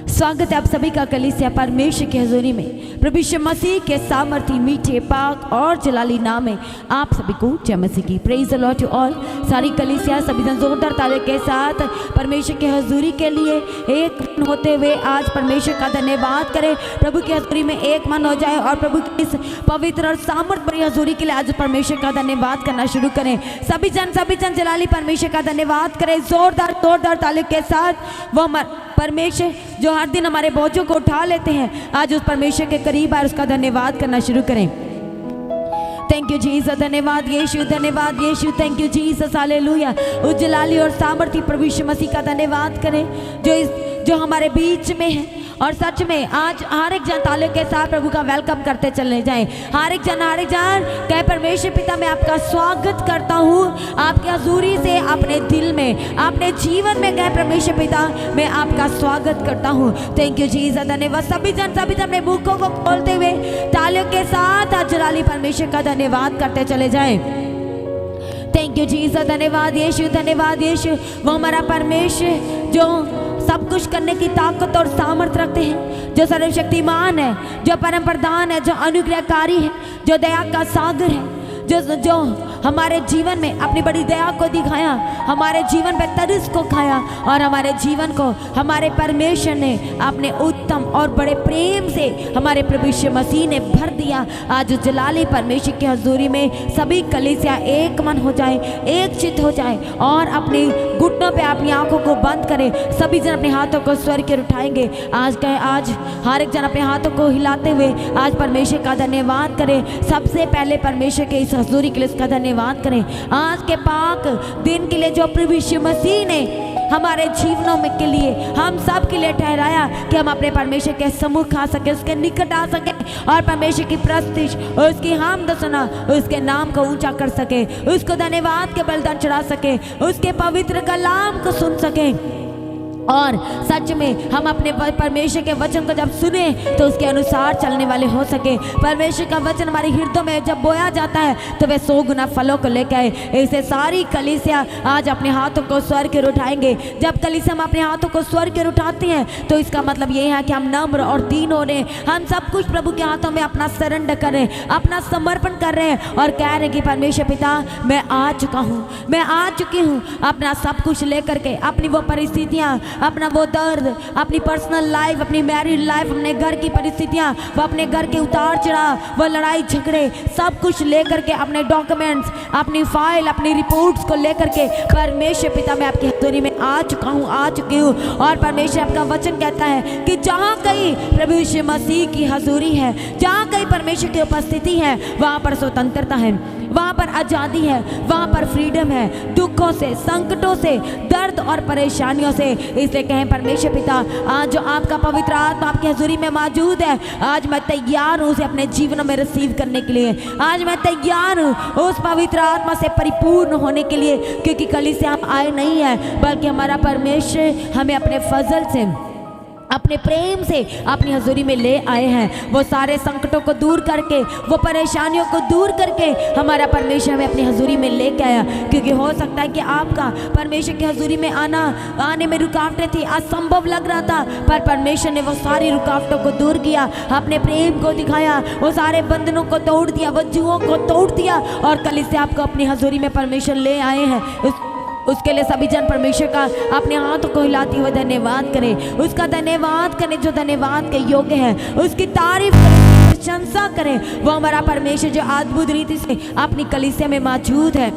स्वागत है आप सभी का कलीसिया परमेश्वर की हजूरी में प्रभु यीशु मसीह के सामर्थी मीठे पाक और जलाली नाम में आप सभी को जय मसीह की praise the Lord to all. सारी कलीसिया सभी जन जोरदार ताले के साथ परमेश्वर की हजूरी के लिए एक मन होते हुए आज परमेश्वर का धन्यवाद करें। प्रभु की हजूरी में एक मन हो जाए और प्रभु की इस पवित्र और सामर्थ भरी हजूरी के लिए आज परमेश्वर का धन्यवाद करना शुरू करें। सभी जन जलाली परमेश्वर का धन्यवाद करें जोरदार ताले के साथ। वो परमेश्वर जो हर दिन हमारे बोझों को उठा लेते हैं, आज उस परमेश्वर के करीब आए उसका धन्यवाद करना शुरू करें। थैंक यू जीसस, धन्यवाद यीशु, थैंक यू जीसस, हालेलुया। उस जलाली और सामर्थी प्रभु यीशु मसीह का धन्यवाद करें जो हमारे बीच में है। और सच में आज हर एक जन ताले के साथ प्रभु का वेलकम करते चले जाएं। हर एक जन कहे परमेश्वर पिता मैं आपका स्वागत करता हूँ आपकी हजूरी से, अपने दिल में अपने जीवन में कहे परमेश्वर पिता मैं आपका स्वागत करता हूँ। थैंक यू जीसस, धन्यवाद। सभी जन अपने मुखों को खोलते हुए तालियों के साथ आज जलाली परमेश्वर का धन्यवाद करते चले जाएं। थैंक यू जीसस, धन्यवाद यीशु। वो हमारा परमेश्वर जो सब कुछ करने की ताकत और सामर्थ रखते हैं, जो सर्वशक्तिमान है, जो परम प्रधान है, जो अनुग्रहकारी है, जो दया का सागर है, जो हमारे जीवन में अपनी बड़ी दया को दिखाया, हमारे जीवन पे तरस को खाया और हमारे जीवन को हमारे परमेश्वर ने अपने उत्तम और बड़े प्रेम से हमारे प्रभु यीशु मसीह ने भर दिया। आज जलाली परमेश्वर की हजूरी में सभी कलीसिया एक मन हो जाए, एक चित हो जाए और अपने घुटनों पे अपनी आंखों को बंद करें। सभी जन अपने हाथों को स्वर्ग के उठाएंगे। आज हर एक जन अपने हाथों को हिलाते हुए आज परमेश्वर का धन्यवाद करें। सबसे पहले परमेश्वर के इस हजूरी के लिए इसका धन्यवाद करें। आज के पाक दिन के लिए जो प्रभु यीशु मसीह ने हमारे जीवनों में के लिए हम सब के लिए ठहराया कि हम अपने परमेश्वर के सम्मुख आ सके, उसके निकट आ सके और परमेश्वर की प्रस्तुति और उसकी हामद सुना, उसके नाम को ऊंचा कर सके, उसको धन्यवाद के बलिदान चढ़ा सके, उसके पवित्र कलाम को सुन सके। और सच में हम अपने परमेश्वर के वचन को जब सुने तो उसके अनुसार चलने वाले हो सके। परमेश्वर का वचन हमारे हृदय में जब बोया जाता है तो वे 100 गुना फलों को लेकर आए। ऐसे सारी कलीसिया आज अपने हाथों को स्वर्ग की ओर उठाएंगे। जब कलीसिया हम अपने हाथों को स्वर्ग की ओर उठाते हैं तो इसका मतलब ये है कि हम नम्र और दीन हो रहे हैं। हम सब कुछ प्रभु के हाथों में अपना सरेंडर कर रहे हैं, अपना समर्पण कर रहे हैं और कह रहे हैं कि परमेश्वर पिता मैं आ चुका हूँ, मैं आ चुकी हूँ अपना सब कुछ लेकर के, अपनी वो परिस्थितियाँ, अपना वो दर्द, अपनी पर्सनल लाइफ, अपनी मैरिड लाइफ, अपने घर की परिस्थितियाँ, वो अपने घर के उतार चढ़ाव, वो लड़ाई झगड़े सब कुछ लेकर के, अपने डॉक्यूमेंट्स, अपनी फाइल, अपनी रिपोर्ट्स को लेकर के परमेश्वर पिता मैं आपकी हजूरी में आ चुकी हूँ। और परमेश्वर आपका वचन कहता है कि जहाँ कहीं प्रभु यीशु मसीह की हजूरी है, जहाँ कहीं परमेश्वर की उपस्थिति है, वहाँ पर स्वतंत्रता है, वहाँ पर आज़ादी है, वहाँ पर फ्रीडम है। दुखों से, संकटों से, दर्द और परेशानियों से, इसलिए कहें परमेश्वर पिता आज जो आपका पवित्र आत्मा आपकी हजूरी में मौजूद है, आज मैं तैयार हूँ उसे अपने जीवन में रिसीव करने के लिए। आज मैं तैयार हूँ उस पवित्र आत्मा से परिपूर्ण होने के लिए, क्योंकि कलीसिया हम आए नहीं है बल्कि हमारा परमेश्वर हमें अपने फजल से, अपने प्रेम से अपनी हजूरी में ले आए हैं। वो सारे संकटों को दूर करके, वो परेशानियों को दूर करके हमारा परमेश्वर हमें अपनी हजूरी में लेके आया। क्योंकि हो सकता है कि आपका परमेश्वर की हजूरी में आने में रुकावटें थी, असंभव लग रहा था, पर परमेश्वर ने वो सारी रुकावटों को दूर किया, अपने प्रेम को दिखाया, वो सारे बंधनों को तोड़ दिया, वो जुओं को तोड़ दिया और कलीसिया आपको अपनी हजूरी में परमेश्वर ले आए हैं। उसके लिए सभी जन परमेश्वर का अपने हाथों को हिलाते हुए धन्यवाद करें। उसका धन्यवाद करें जो धन्यवाद के योग्य है, उसकी तारीफ करें, प्रशंसा करें। वो हमारा परमेश्वर जो अद्भुत रीति से अपनी कलीसिया में मौजूद है,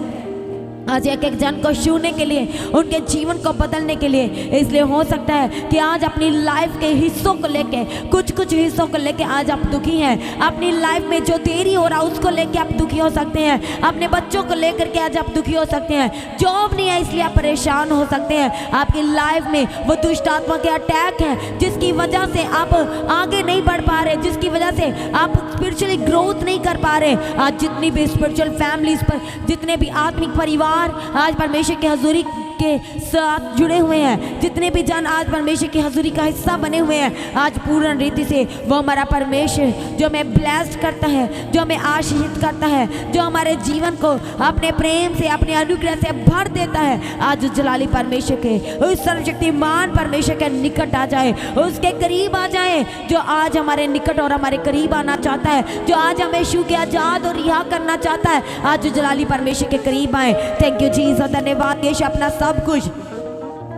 आज एक जन को छूने के लिए, उनके जीवन को बदलने के लिए। इसलिए हो सकता है कि आज अपनी लाइफ के हिस्सों को लेके, कुछ हिस्सों को लेके आज आप दुखी हैं। अपनी लाइफ में जो देरी हो रहा है उसको लेके आप दुखी हो सकते हैं। अपने बच्चों को लेकर के आज आप दुखी हो सकते हैं। जॉब नहीं है इसलिए आप परेशान हो सकते हैं। आपकी लाइफ में वो दुष्ट आत्मा के अटैक है जिसकी वजह से आप आगे नहीं बढ़ पा रहे, जिसकी वजह से आप स्पिरिचुअली ग्रोथ नहीं कर पा रहे। आज जितनी भी स्पिरिचुअल फैमिलीज पर, जितने भी आत्मिक परिवार आज परमेश्वर की हजूरी के साथ जुड़े हुए हैं, जितने भी जन आज परमेश्वर की हजूरी का हिस्सा बने हुए हैं, आज पूर्ण रीति से वो हमारा परमेश्वर जो हमें ब्लेस्ड करता है, जो हमें आशीषित करता है, जो हमारे जीवन को अपने प्रेम से, अपने अनुग्रह से भर देता है, आज उस जलाली परमेश्वर के, उस सर्वशक्तिमान परमेश्वर के निकट आ जाए, उसके करीब आ जाए, जो आज हमारे निकट और हमारे करीब आना चाहता है, जो आज हमें छू के आजाद और रिहा करना चाहता है, आज उस जलाली परमेश्वर के करीब आए। थैंक यू जीसस, धन्यवाद यीशु, अपना सब कुछ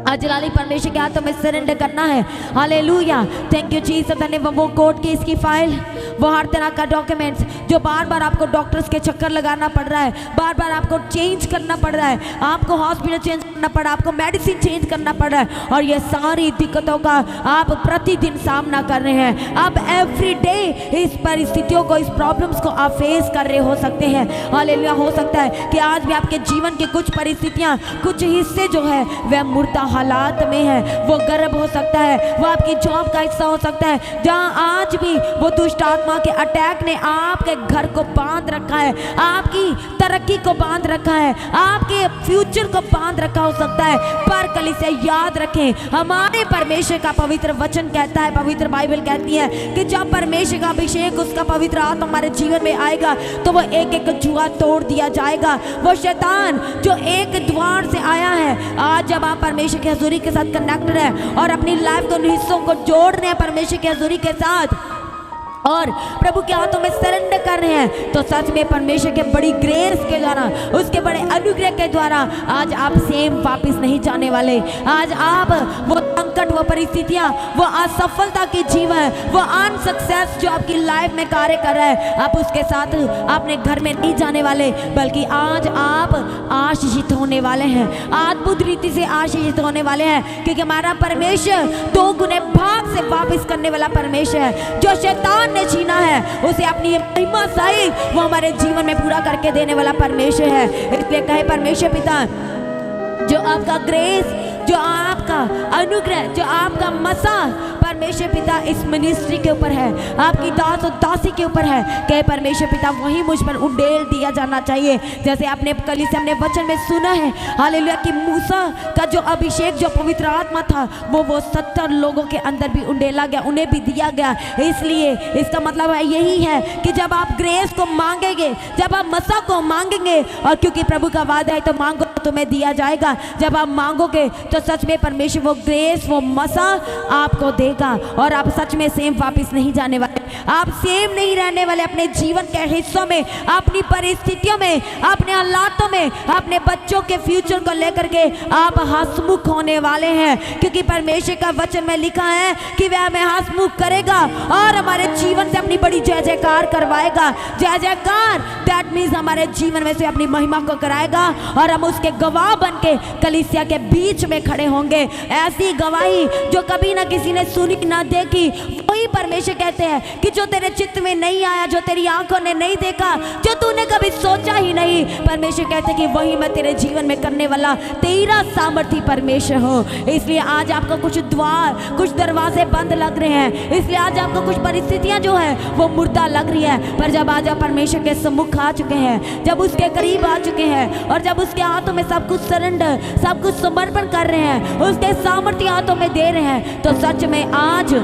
आज जलाली परमेश्वर के हाथों में सरेंडर करना है। Hallelujah, thank you Jesus. धन्यवाद। वो कोर्ट केस की फाइल, वो हर तरह का डॉक्यूमेंट्स जो बार बार आपको डॉक्टर्स के चक्कर लगाना पड़ रहा है, बार बार आपको चेंज करना पड़ रहा है, आपको हॉस्पिटल चेंज करना पड़ रहा है, आपको मेडिसिन चेंज करना पड़ रहा है, और ये सारी दिक्कतों का आप प्रतिदिन सामना कर रहे हैं। आप एवरी डे इस परिस्थितियों को, इस प्रॉब्लम्स को आप फेस कर रहे हो सकते हैं। हालेलुया, हो सकता है कि आज भी आपके जीवन की कुछ परिस्थितियां, कुछ हिस्से जो है वह मुर्दा हालात में है। वो गर्भ हो सकता है, वो आपकी जॉब का हिस्सा हो सकता है, जहां आज भी वो दुष्ट आत्मा के अटैक ने आपके घर को बांध रखा है, आपकी तरक्की को बांध रखा है, आपके फ्यूचर को बांध रखा हो सकता है। पर कलीसिया याद रखें, हमारे परमेश्वर का पवित्र वचन कहता है, पवित्र बाइबल कहती है कि जब परमेश्वर का अभिषेक, उसका पवित्र आत्मा हमारे जीवन में आएगा तो वो एक एक जुआ तोड़ दिया जाएगा। वो शैतान जो एक द्वार से आया है, आज जब आप परमेश्वर की हजूरी के साथ कनेक्टेड है और अपनी लाइफ के हिस्सों को जोड़ रहे हैं परमेश्वर की हजूरी के साथ और प्रभु के हाथों में सरेंडर कर रहे हैं, तो सच में परमेश्वर के बड़ी ग्रेस के द्वारा, उसके बड़े अनुग्रह के द्वारा आज आप सेम वापस नहीं जाने वाले। आज आप वो संकट, वो परिस्थितियां, वो असफलता की जीवन, वो अनसक्सेस जो आपकी लाइफ में कार्य कर रहा है, आप उसके साथ अपने घर में नहीं जाने वाले, बल्कि आज आप आशीषित होने वाले हैं, अद्भुत रीति से आशीषित होने वाले हैं, क्योंकि हमारा परमेश्वर 2 गुने भाग से वापस करने वाला परमेश्वर है। जो शैतान ने छीना है उसे अपनी महिमा सहित वो हमारे जीवन में पूरा करके देने वाला परमेश्वर है। इसलिए कहे परमेश्वर पिता, जो आपका ग्रेस, जो आपका अनुग्रह, जो आपका मसा परमेश्वर पिता इस मिनिस्ट्री के ऊपर है, आपकी दास और दासी के ऊपर है, कहे परमेश्वर पिता वही मुझ पर उंडेल दिया जाना चाहिए। जैसे आपने कल से हमने वचन में सुना है, हालेलुया, कि मूसा का जो अभिषेक, जो पवित्र आत्मा था, वो 70 लोगों के अंदर भी उंडेला गया, उन्हें भी दिया गया। इसलिए इसका मतलब है यही है कि जब आप ग्रेस को मांगेंगे, जब आप मसा को मांगेंगे, और क्योंकि प्रभु का वादा है तो मांगो तुम्हें दिया जाएगा, जब आप मांगोगे तो सच में परमेश्वर वो ग्रेस, वो मसा आपको देगा, और आप सच में सेम वापस नहीं जाने वाले, आप सेम नहीं रहने वाले अपने जीवन के हिस्सों में, अपनी परिस्थितियों में, अपने हालातों में, अपने बच्चों के फ्यूचर को लेकर के आप हंसमुख होने वाले हैं, क्योंकि परमेश्वर का वचन में लिखा है कि वह हमें हंसमुख करेगा और हमारे जीवन से अपनी बड़ी जय जयकार करवाएगा। जय जयकार दैट मीन्स हमारे जीवन में से अपनी महिमा को कराएगा, और हम उसके गवाह बन के कलीसिया के बीच में खड़े होंगे। ऐसी गवाही जो कभी ना किसी ने सुनी ना देखी, वही परमेश्वर कहते हैं कि जो तेरे चित्त में नहीं आया, जो तेरी आंखों ने नहीं देखा, जो तूने कभी सोचा ही नहीं, परमेश्वर कहते हैं कि वही मैं तेरे जीवन में करने वाला तेरा सामर्थी परमेश्वर हूँ। इसलिए आज आपको कुछ द्वार, कुछ दरवाजे बंद लग रहे हैं, इसलिए आज आपको कुछ परिस्थितियां जो है वो मुर्दा लग रही है, पर जब आज आप परमेश्वर के सम्मुख आ चुके हैं, जब उसके करीब आ चुके हैं, और जब उसके हाथों में सब कुछ सरेंडर, सब कुछ समर्पण कर रहे हैं, उसके सामर्थ्य हाथों में दे रहे हैं, तो सच में आज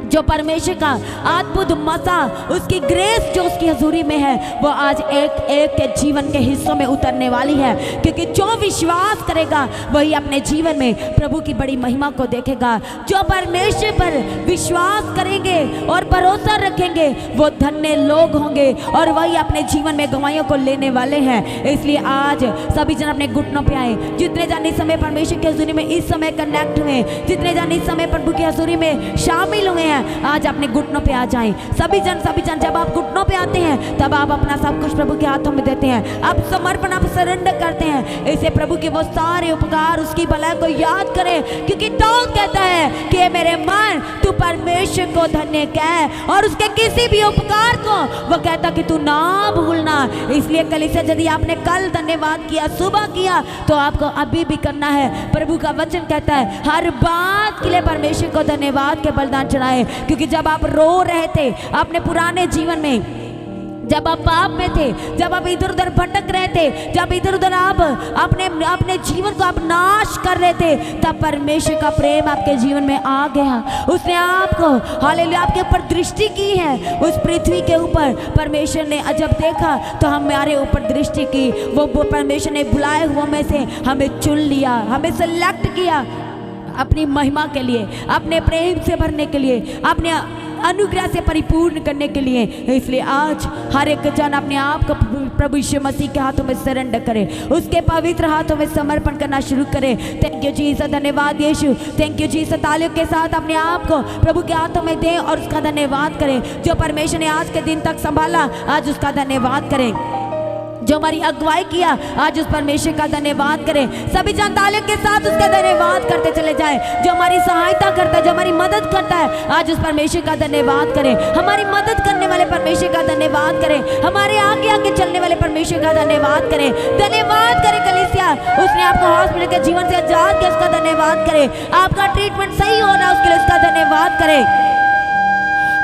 जो परमेश्वर का अद्भुत मसा, उसकी ग्रेस जो उसकी हजूरी में है, वो आज एक एक के जीवन के हिस्सों में उतरने वाली है। क्योंकि जो विश्वास करेगा वही अपने जीवन में प्रभु की बड़ी महिमा को देखेगा। जो परमेश्वर पर विश्वास करेंगे और भरोसा रखेंगे वो धन्य लोग होंगे, और वही अपने जीवन में गवाहियों को लेने वाले हैं। इसलिए आज सभी जन अपने घुटनों पे आए, जितने जन इस समय परमेश्वर की हजूरी में इस समय कनेक्ट हुए, जितने जन इस समय प्रभु की हजूरी में शामिल हुए हैं, आज अपने घुटनों पे आ जाएं। सभी जन जब आप घुटनों पे आते हैं तब आप अपना सब कुछ प्रभु के हाथों में देते हैं, आप समर्पण, आप सरेंडर करते हैं। इसे प्रभु के वो सारे उपकार, उसकी भलाई को याद करें, क्योंकि दाऊद कहता है कि मेरे मन तू परमेश्वर को धन्य कह, और उसके किसी भी उपकार को वो कहता कि तू ना भूलना। इसलिए कलीसिया, यदि आपने कल धन्यवाद किया, सुबह किया, तो आपको अभी भी करना है। प्रभु का वचन कहता है हर बात के लिए परमेश्वर को धन्यवाद के बलिदान चढ़ाए, क्योंकि जब आप रो रहे थे अपने पुराने जीवन में, जब आप पाप में थे, जब आप इधर उधर भटक रहे थे, जब इधर उधर आप अपने जीवन को आप नाश कर रहे थे, तब परमेश्वर का प्रेम आपके जीवन में आ गया। उसने आपको हालेलुया आपके ऊपर दृष्टि की है। उस पृथ्वी के ऊपर परमेश्वर ने जब देखा तो हमारे ऊपर दृष्टि की। वो परमेश्वर ने बुलाए हुए में से हमें चुन लिया, हमें सेलेक्ट किया अपनी महिमा के लिए, अपने प्रेम से भरने के लिए, अपने अनुग्रह से परिपूर्ण करने के लिए। इसलिए आज हर एक जन अपने आप को प्रभु यीशु मसीह के हाथों में सरेंडर करे, उसके पवित्र हाथों में समर्पण करना शुरू करे। थैंक यू जीसस, धन्यवाद यीशु, थैंक यू जीसस। तालियों के साथ अपने आप को प्रभु के हाथों में दें और उसका धन्यवाद करें। जो परमेश्वर ने आज के दिन तक संभाला, आज उसका धन्यवाद करें। जो हमारी अगुवाई किया, आज उस परमेश्वर का धन्यवाद करें। सभी जन तालियों के साथ उसका धन्यवाद करते चले जाएं। जो हमारी सहायता करता है, जो हमारी मदद करता है, आज उस परमेश्वर का धन्यवाद करें। हमारी मदद करने वाले परमेश्वर का धन्यवाद करें। हमारे आगे आगे चलने वाले परमेश्वर का धन्यवाद करें। धन्यवाद करें कलीसिया, उसने आपको हॉस्पिटल के जीवन से आजाद किया, उसका धन्यवाद करें। आपका ट्रीटमेंट सही हो रहा है, उसके लिए उसका धन्यवाद करें।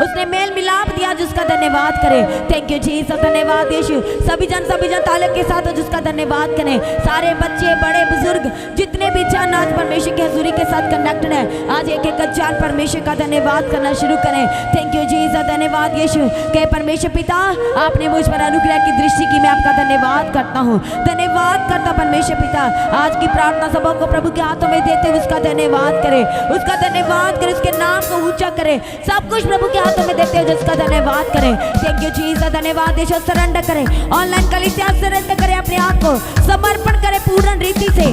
उसने मेल मिलाप दिया, जिसका धन्यवाद करें। थैंक यू जीसस, धन्यवाद यीशु। सभी जन तालियों के साथ जिसका धन्यवाद करें। सारे बच्चे, बड़े बुजुर्ग, जितने भी जन आज परमेश्वर की हजूरी के साथ कनेक्टेड है, आज एक एक जन परमेश्वर का धन्यवाद करना शुरू करें। थैंक यू जीसस, धन्यवाद यीशु। कहे परमेश्वर पिता, आपने मुझ पर अनुग्रह की दृष्टि की, मैं आपका धन्यवाद करता हूँ। धन्यवाद करता परमेश्वर पिता। आज की प्रार्थना सभा को प्रभु के हाथों में देते हुए उसका धन्यवाद करें, उसका धन्यवाद करें, उसके नाम को ऊंचा करें। सब कुछ प्रभु के हाथों में देते हुए जिसका धन्यवाद करें। थैंक यू जीसस, धन्यवाद यीशु। सरेंडर करें, ऑनलाइन कलीसिया सरेंडर करें, अपने आप को समर्पण करें पूर्ण रीति से।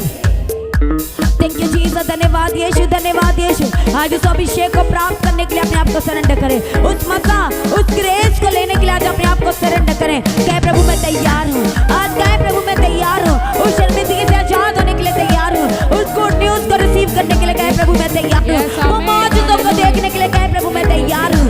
थैंक यू जीसस, धन्यवाद यीशु, धन्यवाद यीशु। आज उस अभिषेक को प्राप्त करने के लिए अपने आप को सरेंडर करें। उस मसा, उस ग्रेस को लेने के लिए आज अपने आप को सरेंडर करें। कहे प्रभु मैं तैयार हूँ, आज कहे प्रभु मैं तैयार हूँ। उस शर्मिंदगी से आजाद होने के लिए तैयार हूँ। उस गुड न्यूज को रिसीव करने के लिए कहे प्रभु मैं तैयार हूँ। वो मौजूदों को देखने के लिए कहे प्रभु मैं तैयार हूँ।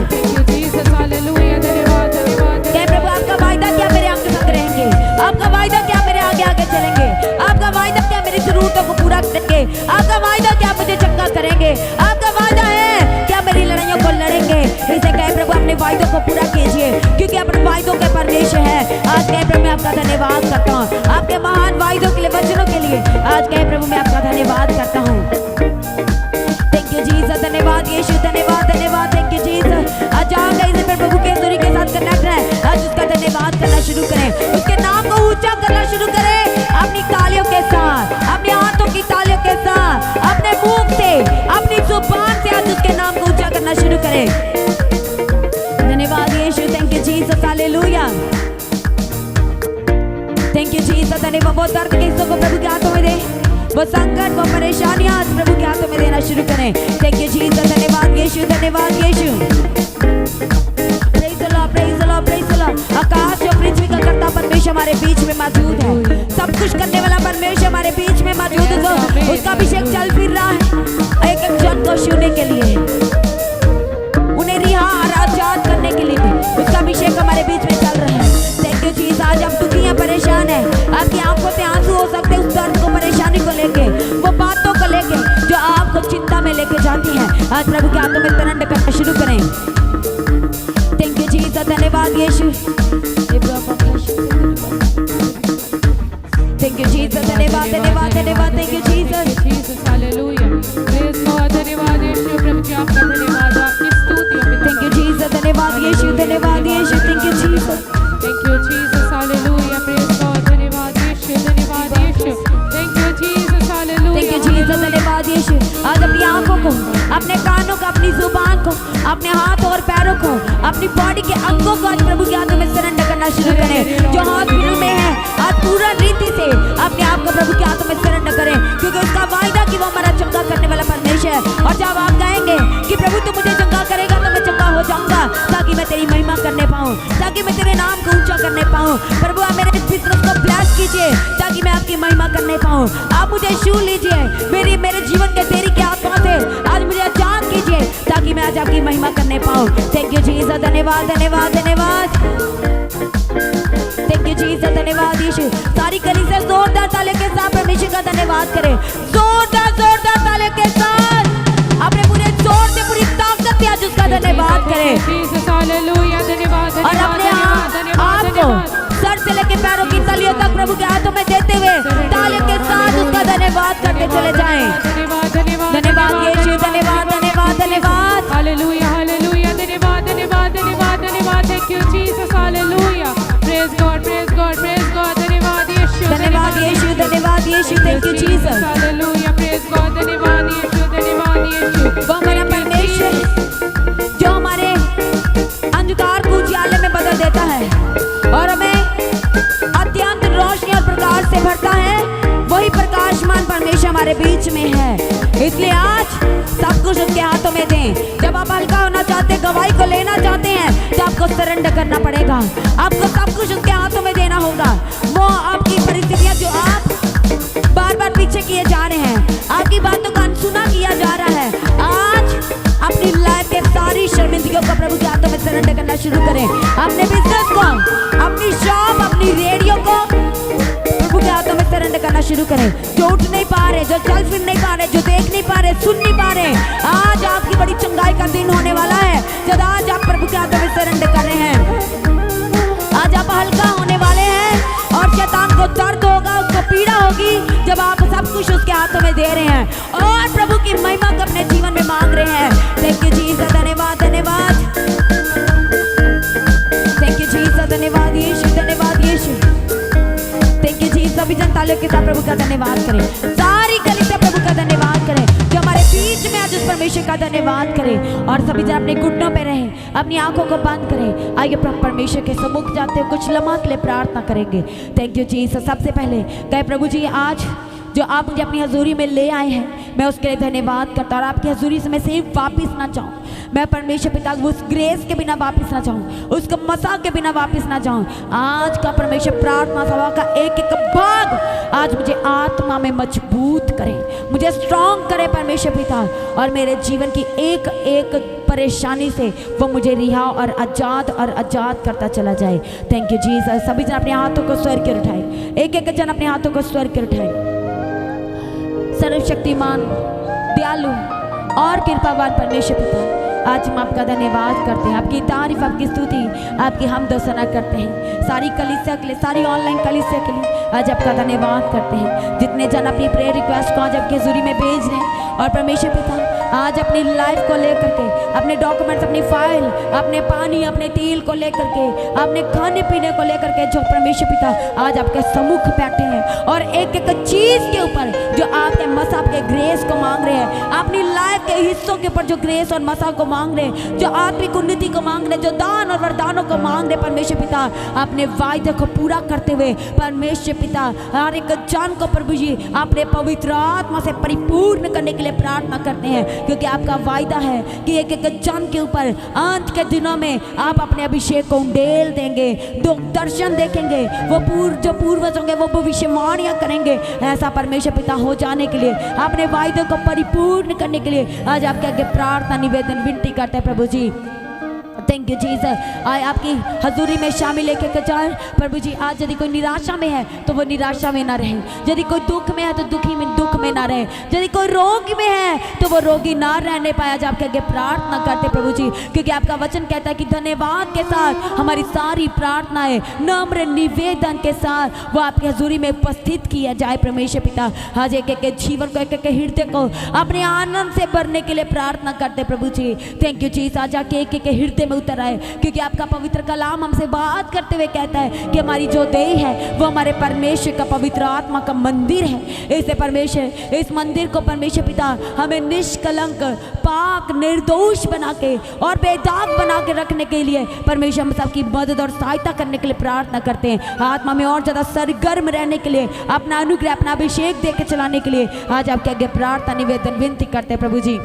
कहे प्रभु आपका वायदा क्या मेरे आगे संग रहेंगे, आपका वायदा क्या मेरे आगे आगे चलेंगे, आपका वायदा क्या मेरी जरूरतों को पूरा करेंगे, आपका वायदा क्या मुझे चंगा करेंगे, आपका वायदा है क्या मेरी लड़ाइयों को लड़ेंगे। इसे कहे प्रभु अपने वायदों को पूरा कीजिए, क्योंकि अपने वायदों के परमेश्वर है। आज कहे प्रभु मैं आपका धन्यवाद करता हूँ, आपके महान वायदों के लिए, वचनों के लिए। आज कहे प्रभु मैं आपका धन्यवाद करता हूँ। थैंक यू जीसस, धन्यवाद यीशु, धन्यवाद धन्यवाद। Thank you Jesus. आज जहाँ कहीं से प्रभु के हजूरी के साथ कनेक्ट है, आज उसका धन्यवाद करना शुरू करें, उसके नाम को ऊंचा करना शुरू करें। अपनी तालियों के साथ, अपने हाथों की तालियों के साथ, अपने मुंह से, अपनी जुबान से आज उसके नाम को ऊंचा करना शुरू करें। धन्यवाद यीशु, thank you Jesus, hallelujah. Thank you Jesus, धन्यवाद। वो दर्द के हिस्सों को प्रभु के हाथों में दे, वो संकट, वो परेशानियां आज प्रभु के हाथों में देना शुरू करें। थैंक यू जीसस, धन्यवाद यीशु, धन्यवाद यीशु। Praise the Lord, praise the Lord, praise the Lord. आकाश और पृथ्वी का कर्ता परमेश्वर हमारे बीच में मौजूद है। सब कुछ करने वाला परमेश्वर हमारे बीच में मौजूद है। उसका अभिषेक चल फिर रहा है एक एक जन को छूने के लिए, उन्हें रिहा और आजाद करने के लिए भी उसका अभिषेक हमारे बीच में चल रहा है। Thank you Jesus. आज आप दुखी हैं, परेशान है, आपकी आंखों से आंसू हो सकते हैं उस दर्द को, परेशानी को लेके, वो बातों को लेके जो आपको चिंता में लेके जाती हैं। आज प्रभु के हाथों में सरेंडर करना शुरू करें। थैंक यू जीसस, धन्यवाद यीशु। थैंक यू जीसस, धन्यवाद धन्यवाद धन्यवाद। Thank you Jesus, hallelujah. Praise God, धन्यवाद यीशु, प्रभु जी आपका धन्यवाद, आपकी स्तुति। थैंक यू जीसस, धन्यवाद यीशु, धन्यवाद यीशु। Thank you Jesus, thank you Jesus, hallelujah. Praise God, धन्यवाद यीशु, धन्यवाद यीशु। Thank you Jesus, hallelujah. Thank you Jesus, धन्यवाद यीशु। आज अपनी आंखों को, अपने कानों को, अपनी जुबान को, अपने हाथ और पैरों को, अपनी बॉडी के अंगों को आज प्रभु के हाथों में सरेंडर करना शुरू करें। जो हॉस्पिटल में है, आज पूरा रीति से अपने आप को प्रभु के हाथों में सरेंडर करें, क्योंकि उसका वायदा कि वो हमारा चंगा करने वाला परमेश्वर है। और जब आप कहेंगे कि प्रभु तू मुझे चंगा करेगा, तो मैं चंगा हो जाऊंगा, ताकि मैं तेरी महिमा करने पाऊँ, ताकि मैं तेरे नाम को ऊंचा करने पाऊँ। प्रभु आप मेरे बिजनेस को ब्लेस कीजिए, ताकि मैं आपकी महिमा करने पाऊँ। आप मुझे छू लीजिए, मेरे जीवन के तेरी के आत्मा से आज मुझे आजाद कीजिए, ताकि मैं आज आपकी महिमा करने पाऊँ। थैंक यू जीसस, धन्यवाद धन्यवाद धन्यवाद। थैंक यू जीसस, धन्यवाद यीशु। सारी कलीसिया जोरदार तालियों के साथ परमेश्वर का धन्यवाद करें। जोरदार जोरदार तालियों के साथ अपने पूरे जोर से, पूरी ताकत से आज उसका धन्यवाद करें। Jesus, hallelujah. धन्यवाद, और अपने आप को चले जाएं। धन्यवाद धन्यवाद धन्यवाद यीशु, धन्यवाद धन्यवाद धन्यवाद। हालेलुया हालेलुया धन्यवाद धन्यवाद धन्यवाद धन्यवाद thank you Jesus hallelujah praise God praise God praise God धन्यवाद यीशु धन्यवाद यीशु, धन्यवाद यीशु, thank you Jesus. Hallelujah praise God धन्यवाद यीशु धन्यवाद यीशु। वो हमारा परमेश्वर जो हमारे अंधकार को उजाले में बदल देता है और हमें अत्यंत रोशनी और प्रकाश से भरता है, वही प्रकाशमान परमेश्वर हमारे बीच में है। इसलिए आज सब कुछ उसके हाथों में दें। जब आप हल्का होना चाहते हैं, गवाही को लेना चाहते हैं, तो आपको सरेंडर करना पड़ेगा। आपको सब कुछ उसके हाथों में देना होगा। वो आपकी परिस्थितियां जो आप बार बार पीछे किए जा रहे हैं, आपकी बातों का अनसुना किया जा रहा है, आज अपनी लाइफ के सारी शर्मिंदगियों को प्रभु के हाथों में सरेंडर करना शुरू करें। अपने बिजनेस को, अपनी शॉप, अपनी रेडियो को प्रभु के हाथों में सरेंडर करना शुरू करें। जो उठ नहीं पा रहे, जो चल फिर नहीं पा रहे, जो देख नहीं पा रहे, सुन नहीं पा रहे, आज आपकी बड़ी चंगाई का दिन होने वाला है जब आज आप प्रभु के हाथों में सरेंडर कर रहे हैं। आज आप हल्का होने वाले हैं और शैतान को दर्द होगा, उसको पीड़ा होगी जब आप सब कुछ उसके हाथों में दे रहे हैं और प्रभु की महिमा को अपने जीवन में मांग रहे हैं। थैंक यू जीसस, धन्यवाद धन्यवाद। थैंक यू जीसस, धन्यवाद यीशु, धन्यवाद यीशु। Thank you Jesus. सभी जन तालियों के साथ प्रभु का धन्यवाद करें। सारी कलीसिया प्रभु का धन्यवाद करें जो हमारे बीच में आज उस परमेश्वर का धन्यवाद करें। और सभी जन अपने घुटनों पे रहें, अपनी आंखों को बंद करें। आइए परमेश्वर के सम्मुख जाते हैं, कुछ लम्हा के लिए प्रार्थना करेंगे। Thank you Jesus. सबसे पहले कहे प्रभु जी आज जो आप मुझे अपनी हजूरी में ले आए हैं, मैं उसके लिए धन्यवाद करता हूँ। और आपकी हजूरी से मैं सिर्फ वापिस ना चाहूँ, मैं परमेश्वर पिता उस ग्रेस के बिना वापिस ना चाहूँ, उसके मसा के बिना वापिस ना चाहूँ। आज का परमेश्वर प्रार्थना सभा का एक एक भाग आज मुझे आत्मा में मजबूत करे, मुझे स्ट्रॉन्ग करे परमेश्वर पिता, और मेरे जीवन की एक एक परेशानी से वो मुझे रिहा और आजाद करता चला जाए। Thank you Jesus. सभी जन अपने हाथों को स्वर कर उठाए, एक एक जन अपने हाथों को स्वर कर उठाए। सर्वशक्तिमान, दयालु और कृपावान परमेश्वर पिता, आज हम आपका धन्यवाद करते हैं, आपकी तारीफ, आपकी स्तुति, आपकी हमद और सना करते हैं। सारी कलीसिया के लिए, सारी ऑनलाइन कलीसिया के लिए आज आपका धन्यवाद करते हैं। जितने जन अपनी प्रेयर रिक्वेस्ट को आज आपकी हजूरी में भेज रहे हैं, और परमेश्वर पिता आज अपनी लाइफ को लेकर के, अपने डॉक्यूमेंट्स, अपनी फाइल, अपने पानी, अपने तेल को लेकर के, अपने खाने पीने को लेकर के जो परमेश्वर पिता आज आपके सम्मुख बैठे हैं, और एक एक चीज़ के ऊपर जो आपके मसा, आपके ग्रेस को मांग रहे हैं, अपनी लाइफ के हिस्सों के ऊपर जो ग्रेस और मसा को मांग रहे हैं, जो आत्मिक उन्नति को मांग रहे हैं, जो दान और वरदानों को मांग रहे परमेश्वर पिता, अपने वायदे को पूरा करते हुए परमेश्वर पिता हर एक जन को प्रभु जी अपने पवित्र आत्मा से परिपूर्ण करने के लिए प्रार्थना करते हैं, क्योंकि आपका वायदा है कि एक एक जन के ऊपर अंत के दिनों में आप अपने अभिषेक को उंडेल देंगे, दो दर्शन देखेंगे, वो जो पूर्वज होंगे वो भविष्यवाणियां करेंगे। ऐसा परमेश्वर पिता हो जाने के लिए, अपने वायदे को परिपूर्ण करने के लिए आज आपके आगे प्रार्थना निवेदन विनती करते हैं प्रभु जी। Thank you Jesus. आए आपकी हजूरी में शामिल लेके जाए प्रभु जी। आज यदि कोई निराशा में है तो वो निराशा में ना रहे, यदि कोई दुख में है तो दुख में ना रहे, यदि कोई रोग में है तो वो रोगी ना रहने पाए। आज आपके आगे प्रार्थना करते प्रभु जी, क्योंकि आपका वचन कहता है कि धन्यवाद के साथ हमारी सारी प्रार्थनाएं नम्र निवेदन के साथ वो आपकी हजूरी में उपस्थित किया जाए परमेश्वर पिता। आज एक एक जीवन को, एक एक हृदय को अपने आनंद से भरने के लिए प्रार्थना करते प्रभु जी। Thank you Jesus. आज आके एक एक हृदय में उतर आए, क्योंकि आपका पवित्र कलाम हमसे बात करते हुए कहता है कि हमारी जो देह है वो हमारे परमेश्वर का पवित्र आत्मा का मंदिर है। इसे परमेश्वर, इस मंदिर को परमेश्वर पिता हमें निष्कलंक, पाक, निर्दोष बना के और बेदाग बना के रखने के लिए परमेश्वर हम सबकी मदद और सहायता करने के लिए प्रार्थना करते हैं। आत्मा में और ज़्यादा सरगर्म रहने के लिए, अपना अनुग्रह, अपना अभिषेक दे के चलाने के लिए आज आपके आगे प्रार्थना निवेदन विनती करते हैं प्रभु जी।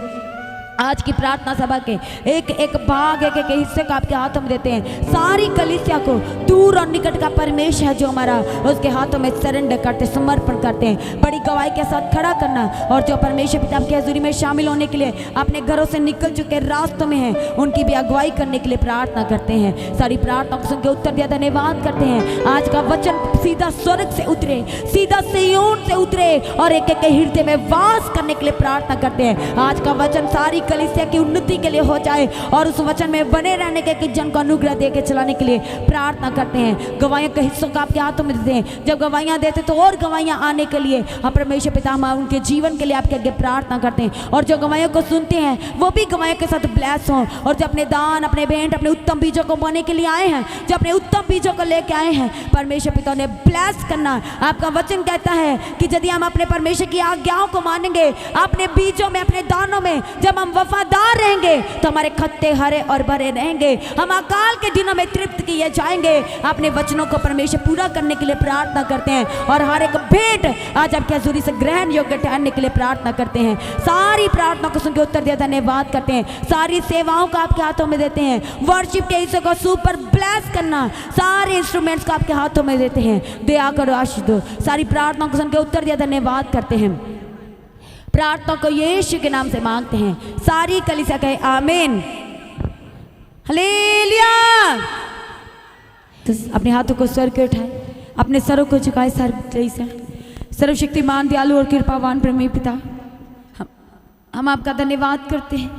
आज की प्रार्थना सभा के एक एक भाग, एक एक हिस्से को आपके हाथों में देते हैं। सारी कलीसिया को, दूर और निकट का परमेश्वर है जो हमारा, उसके हाथों में सरेंडर करते, समर्पण करते हैं। बड़ी गवाही के साथ खड़ा करना, और जो परमेश्वर पिता आपकी हजूरी में शामिल होने के लिए अपने घरों से निकल चुके रास्तों में हैं, उनकी भी अगुवाई करने के लिए प्रार्थना करते हैं। सारी प्रार्थना को सुन के उत्तर दिया धन्यवाद करते हैं। आज का वचन सीधा स्वर्ग से उतरे, सीधा सिय्योन से उतरे और एक एक हृदय में वास करने के लिए प्रार्थना करते हैं। आज का वचन सारी कलीसिया की उन्नति के लिए हो जाए और उस वचन में बने रहने के जन को अनुग्रह दे के चलाने के लिए प्रार्थना करते हैं। गवाहियों के हिस्सों को आपके हाथों में देते हैं। जब गवाहियाँ देते तो और गवाहियाँ आने के लिए हम परमेश्वर पिता हम उनके जीवन के लिए आपके आगे प्रार्थना करते हैं। और जो गवाहियों को सुनते हैं वो भी गवाहियों के साथ ब्लेस हों। और जो अपने दान, अपने भेंट, अपने उत्तम बीजों को बोने के लिए आए हैं, जो अपने उत्तम बीजों को लेके आए हैं, परमेश्वर पिता ने ब्लेस करना। आपका वचन कहता है कि यदि हम अपने परमेश्वर की आज्ञाओं को मानेंगे, अपने बीजों में, अपने दानों में जब हम वफादार रहेंगे तो हमारे खत्ते हरे और भरे रहेंगे। हम अकाल के दिनों में तृप्त किए जाएंगे। अपने वचनों को परमेश्वर पूरा करने के लिए प्रार्थना करते हैं और हर एक भेंट आज आपके हजूरी से ग्रहण योग्य ठहरने के लिए प्रार्थना करते हैं। सारी प्रार्थना को सुनकर उत्तर दिया, धन्यवाद करते हैं। सारी सेवाओं को आपके हाथों में देते हैं। वर्शिप के हिस्से को सुपर ब्लेस करना, सारे इंस्ट्रूमेंट्स को आपके हाथों में देते हैं। दया करो, आशीष दो। सारी प्रार्थना को सुनकर उत्तर दिया, धन्यवाद करते हैं। प्रार्थना को यीशु के नाम से मांगते हैं। सारी कलीसिया कहे आमीन, हालेलुया। तो अपने हाथों को स्वर के उठाए, अपने सरों को झुकाए। सर्वशक्तिमान, दयालु और कृपावान प्रेमी पिता, हम आपका धन्यवाद करते हैं।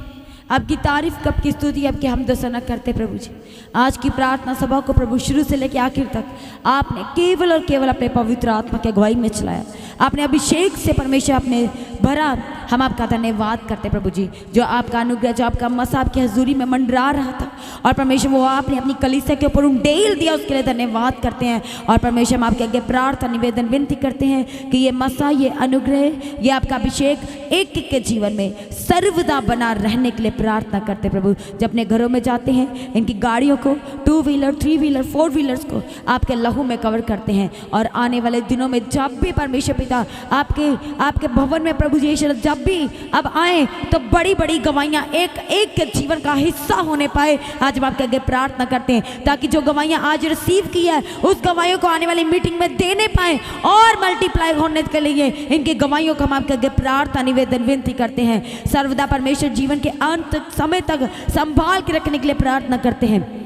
आपकी तारीफ, कब की स्तुति, आपकी हमद सना करते प्रभु जी। आज की प्रार्थना सभा को प्रभु शुरू से लेकर आखिर तक आपने केवल और केवल अपने पवित्र आत्मा की अगुवाई में चलाया। आपने अभिषेक से परमेश्वर आपने भरा। हम आपका धन्यवाद करते प्रभु जी। जो आपका अनुग्रह, जो आपका मसा आपकी हजूरी में मंडरा रहा था और परमेश्वर वो आपने अपनी कलीसिया के ऊपर उंडेल दिया, उसके लिए धन्यवाद करते हैं। और परमेश्वर हम आपके आगे प्रार्थना, निवेदन, विनती करते हैं कि ये मसा, ये अनुग्रह, ये आपका अभिषेक एक एक के जीवन में सर्वदा बना रहने के लिए प्रार्थना करते प्रभु। जब अपने घरों में जाते हैं, इनकी गाड़ियों को, 2 व्हीलर, 3 व्हीलर, 4 व्हीलर्स को आपके लहू में कवर करते हैं। और आने वाले दिनों में जब भी परमेश्वर पिता आपके भवन में प्रभु जी जब भी अब आए तो बड़ी बड़ी गवाहियाँ एक एक के जीवन का हिस्सा होने पाए। आज हम आपके आगे प्रार्थना करते हैं ताकि जो गवाहियाँ आज रिसीव की है उस गवाहियों को आने वाली मीटिंग में देने पाए और मल्टीप्लाई होने के लिए इनकी गवाहियों को हम आपके आगे प्रार्थना, निवेदन, विनती करते हैं। सर्वदा परमेश्वर जीवन के अंत समय तक संभाल के रखने के लिए प्रार्थना करते हैं।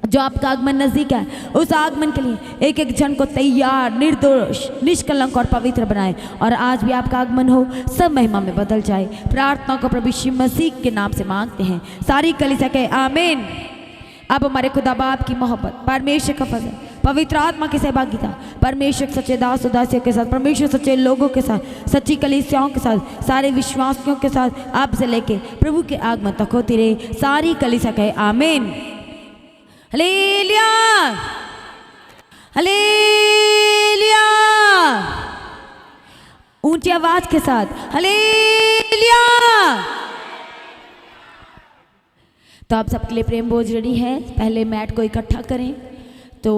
जो आपका आगमन नजदीक है, उस आगमन के लिए एक एक जन को तैयार, निर्दोष, निष्कलंक और पवित्र बनाए। और आज भी आपका आगमन हो, सब महिमा में बदल जाए। प्रार्थना को प्रभु यीशु मसीह के नाम से मांगते हैं। सारी कलीसिया कहे आमीन। अब हमारे खुदा बाप की मोहब्बत, परमेश्वर का फजल, पवित्र आत्मा की सहभागिता, परमेश्वर सच्चे दास उदासियों के साथ, परमेश्वर सच्चे लोगों के साथ, सच्ची कलीसियाओं के साथ, सारे विश्वासियों के साथ आप से लेके प्रभु के आगमन तक होती रहे। सारी कलीसिया कहे आमीन, हालेलुया, हालेलुया। ऊंची आवाज के साथ हालेलुया। तो आप सबके लिए प्रेम भोज रेडी है। पहले मैट को इकट्ठा करें। तो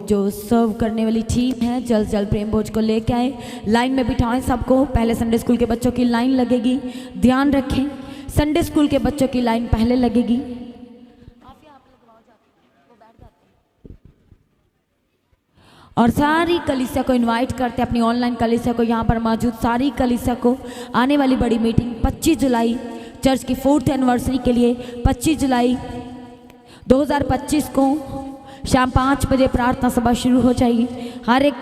जो सर्व करने वाली टीम है जल्द जल्द प्रेम भोज को लेके आए, लाइन में बिठाएं सबको। पहले संडे स्कूल के बच्चों की लाइन लगेगी, ध्यान रखें। संडे स्कूल के बच्चों की लाइन पहले लगेगी। और सारी कलीसिया को इनवाइट करते हैं, अपनी ऑनलाइन कलीसिया को, यहाँ पर मौजूद सारी कलीसिया को आने वाली बड़ी मीटिंग 25 जुलाई चर्च की 4th एनिवर्सरी के लिए 25 जुलाई 2025 को शाम 5 बजे प्रार्थना सभा शुरू हो जाएगी। हर एक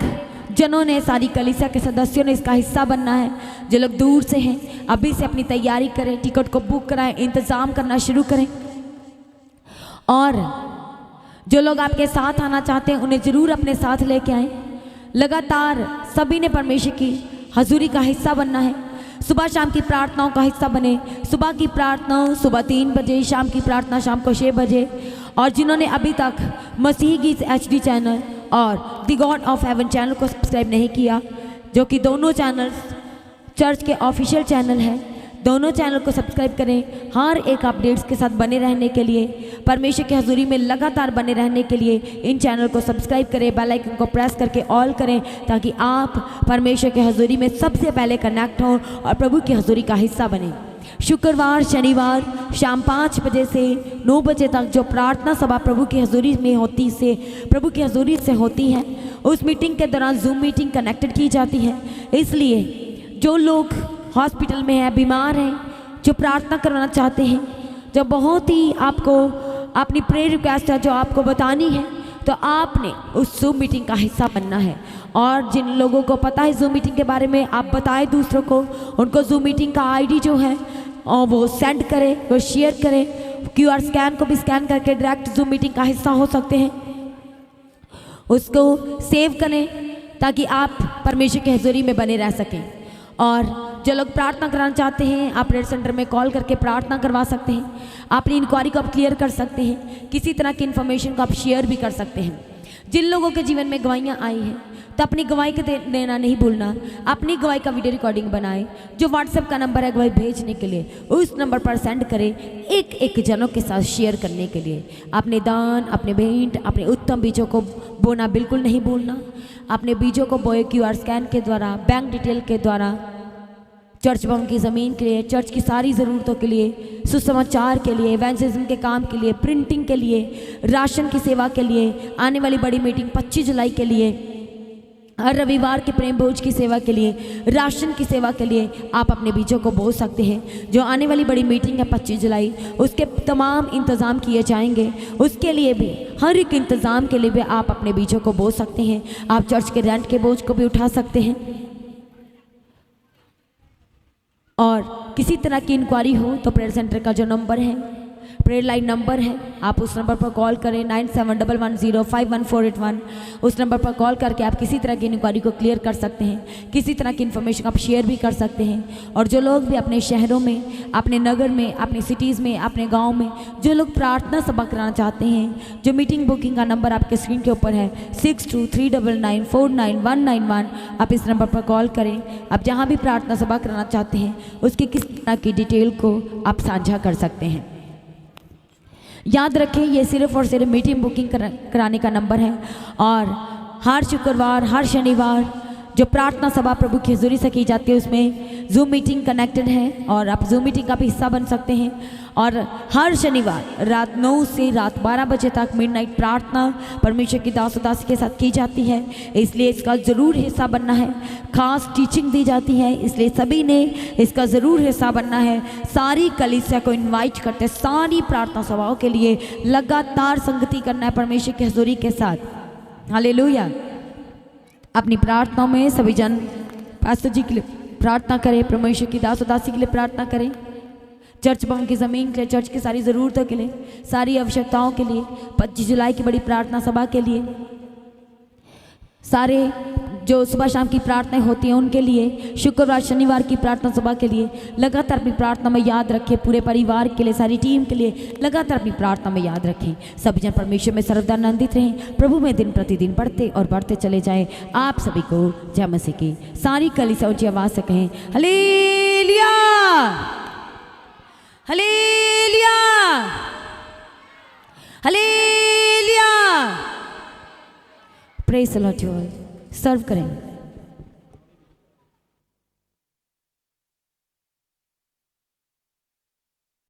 जनों ने, सारी कलीसिया के सदस्यों ने इसका हिस्सा बनना है। जो लोग दूर से हैं अभी से अपनी तैयारी करें, टिकट को बुक कराएं, इंतज़ाम करना शुरू करें। और जो लोग आपके साथ आना चाहते हैं उन्हें ज़रूर अपने साथ लेके आएं। लगातार सभी ने परमेश्वर की हजूरी का हिस्सा बनना है। सुबह शाम की प्रार्थनाओं का हिस्सा बने। सुबह की प्रार्थना सुबह 3 बजे, शाम की प्रार्थना शाम को 6 बजे। और जिन्होंने अभी तक मसीही गीत HD चैनल और the God of haven channel को सब्सक्राइब नहीं किया, जो कि दोनों चैनल्स चर्च के ऑफिशियल चैनल हैं, दोनों चैनल को सब्सक्राइब करें। हर एक अपडेट्स के साथ बने रहने के लिए, परमेश्वर की हजूरी में लगातार बने रहने के लिए इन चैनल को सब्सक्राइब करें, बेल आइकन को प्रेस करके ऑल करें, ताकि आप परमेश्वर की हजूरी में सबसे पहले कनेक्ट हों और प्रभु की हजूरी का हिस्सा बने। शुक्रवार, शनिवार शाम 5 बजे से 9 बजे तक जो प्रार्थना सभा प्रभु की हजूरी में होती प्रभु की हजूरी से होती है, उस मीटिंग के दौरान जूम मीटिंग कनेक्टेड की जाती है। इसलिए जो लोग हॉस्पिटल में हैं, बीमार हैं, जो प्रार्थना करवाना चाहते हैं, जो बहुत ही आपको अपनी प्रेयर रिक्वेस्ट है जो आपको बतानी है, तो आपने उस जूम मीटिंग का हिस्सा बनना है। और जिन लोगों को पता है जूम मीटिंग के बारे में, आप बताएं दूसरों को। उनको जूम मीटिंग का ID जो है और वो सेंड करें, वो शेयर करें। QR स्कैन को भी स्कैन करके डायरेक्ट जूम मीटिंग का हिस्सा हो सकते हैं। उसको सेव करें ताकि आप परमेश्वर की हजूरी में बने रह सकें। और जो लोग प्रार्थना कराना चाहते हैं, आप प्रेयर सेंटर में कॉल करके प्रार्थना करवा सकते हैं। अपनी इंक्वायरी को आप क्लियर कर सकते हैं। किसी तरह की इन्फॉर्मेशन को आप शेयर भी कर सकते हैं। जिन लोगों के जीवन में गवाहियाँ आई हैं तो अपनी गवाही के देना नहीं भूलना। अपनी गवाही का वीडियो रिकॉर्डिंग बनाएं, जो व्हाट्सएप का नंबर है गवाही भेजने के लिए, उस नंबर पर सेंड करें, एक जनों के साथ शेयर करने के लिए। अपने दान, अपने भेंट, अपने उत्तम बीजों को बोना बिल्कुल नहीं भूलना। अपने बीजों को बोए QR स्कैन के द्वारा, बैंक डिटेल के द्वारा, चर्च भवन की ज़मीन के लिए, चर्च की सारी ज़रूरतों के लिए, सुसमाचार के लिए, इवेंजलिज्म के काम के लिए, प्रिंटिंग के लिए, राशन की सेवा के लिए, आने वाली बड़ी मीटिंग 25 जुलाई के लिए, हर रविवार के प्रेम भोज की सेवा के लिए, राशन की सेवा के लिए आप अपने बीजों को बो सकते हैं। जो आने वाली बड़ी मीटिंग है 25 जुलाई, उसके तमाम इंतज़ाम किए जाएंगे। उसके लिए भी, हर एक इंतज़ाम के लिए भी आप अपने बीजों को बो सकते हैं। आप चर्च के रेंट के बोझ को भी उठा सकते हैं। और किसी तरह की इंक्वायरी हो तो प्रेयर सेंटर का जो नंबर है, प्रेयर लाइन नंबर है, आप उस नंबर पर कॉल करें 9711051481। उस नंबर पर कॉल करके आप किसी तरह की इंक्वायरी को क्लियर कर सकते हैं। किसी तरह की इन्फॉर्मेशन आप शेयर भी कर सकते हैं। और जो लोग भी अपने शहरों में, अपने नगर में, अपने सिटीज़ में, अपने गाँव में जो लोग प्रार्थना सभा कराना चाहते हैं, जो मीटिंग बुकिंग का नंबर आपके स्क्रीन के ऊपर है 6239949191, आप इस नंबर पर कॉल करें। आप जहाँ भी प्रार्थना सभा कराना चाहते हैं उसकी किस तरह की डिटेल को आप साझा कर सकते हैं। याद रखें, ये सिर्फ और सिर्फ मीटिंग बुकिंग कराने का नंबर है। और हर शुक्रवार, हर शनिवार जो प्रार्थना सभा प्रभु की हजूरी से की जाती है उसमें जूम मीटिंग कनेक्टेड है और आप जूम मीटिंग का भी हिस्सा बन सकते हैं। और हर शनिवार रात 9 से रात 12 बजे तक मिडनाइट प्रार्थना परमेश्वर की दास दासी के साथ की जाती है, इसलिए इसका ज़रूर हिस्सा बनना है। खास टीचिंग दी जाती है, इसलिए सभी ने इसका ज़रूर हिस्सा बनना है। सारी कलीसिया को इन्वाइट करते हैं, सारी प्रार्थना सभाओं के लिए लगातार संगति करना है परमेश्वर की हजूरी के साथ। हालेलुया। अपनी प्रार्थनाओं में सभी जन पास्टर जी के लिए प्रार्थना करें, परमेश्वर की दास दासी के लिए प्रार्थना करें, चर्च भवन की ज़मीन के लिए, चर्च की सारी ज़रूरतों के लिए, सारी आवश्यकताओं के लिए, 25 जुलाई की बड़ी प्रार्थना सभा के लिए, सारे जो सुबह शाम की प्रार्थनाएं होती हैं उनके लिए, शुक्रवार शनिवार की प्रार्थना सभा के लिए लगातार अपनी प्रार्थना में याद रखें। पूरे परिवार के लिए, सारी टीम के लिए लगातार अपनी प्रार्थना में याद रखें। सभी जन परमेश्वर में सर्वदा आनंदित रहें, प्रभु में दिन प्रतिदिन बढ़ते और बढ़ते चले जाएं। आप सभी को जय मसीह की। सारी कलीसिया ऊंची आवाज से कहें hallelujah, hallelujah, hallelujah. Praise the Lord. Serve करें।